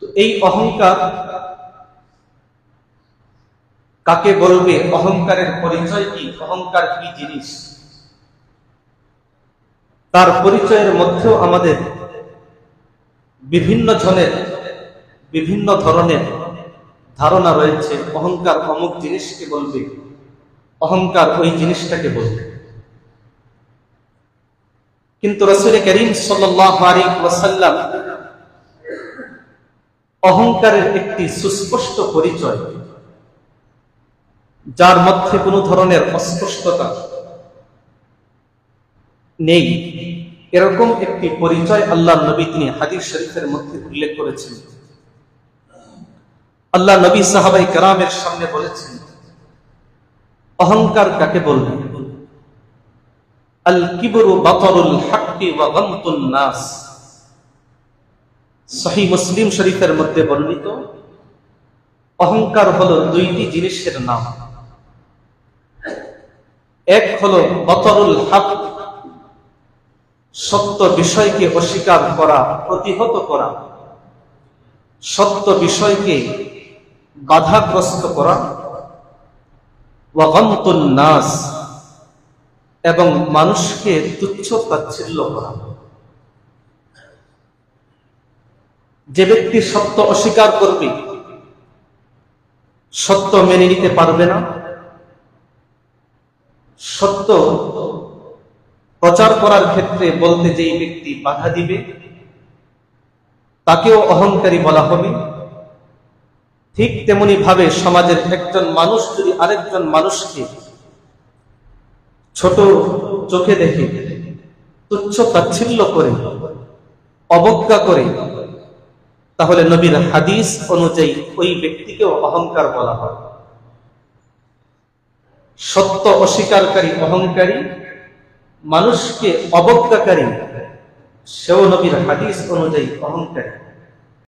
তো এই অহংকার কাকে বলবে, অহংকারের পরিচয় কি, অহংকার কি জিনিস, তার পরিচয়ের মধ্যেও আমাদের বিভিন্ন জনের বিভিন্ন ধরনের ধারণা রয়েছে। অহংকার অমুক জিনিসকে বলবে, অহংকার ওই জিনিসটাকে বলবে। কিন্তু রাসূল করিম সাল্লাল্লাহু আলাইহি ওয়াসাল্লাম অহংকারের একটি সুস্পষ্ট পরিচয়, যার মধ্যে কোনো ধরনের অস্পষ্টতা নেই, এরকম একটি পরিচয় আল্লাহর নবী তিনি হাদিস শরীফের মধ্যে উল্লেখ করেছেন। আল্লাহ নবী সাহাবায়ে কেরামের সামনে বলেছেন, অহংকার কাকে বলবে? আল কিবরু বাতরুল হাক্কি ওয়া গামতুন নাস। সহিহ মুসলিম শরীফের মধ্যে বর্ণিত, অহংকার হলো দুইটি জিনিসের নাম। এক হলো বাতরুল হক, সত্য বিষয়কে অস্বীকার করা, প্রতিহত করা, সত্য বিষয়কে বাধাগ্রস্ত করা। ওয়া গামতুন নাস, এবং মানুষকে তুচ্ছ তাচ্ছিল্য করা। যে ব্যক্তি সত্য অস্বীকার করবে, সত্য মেনে নিতে পারবে না, সত্য প্রচার করার ক্ষেত্রে বলতে যেই ব্যক্তি বাধা দিবে, তাকেও অহংকারী বলা হবে। ঠিক তেমনি ভাবে সমাজের একজন মানুষ যদি আরেকজন মানুষকে ছোট চোখে দেখে, তুচ্ছ তাচ্ছিল্য করে, অবজ্ঞা করে, তাহলে নবীর হাদিস অনুযায়ী ওই ব্যক্তিকেও অহংকার বলা হয়। সত্য অস্বীকারী অহংকারী, মানুষকে অবজ্ঞাকারী, সেও নবীর হাদিস অনুযায়ী অহংকারী।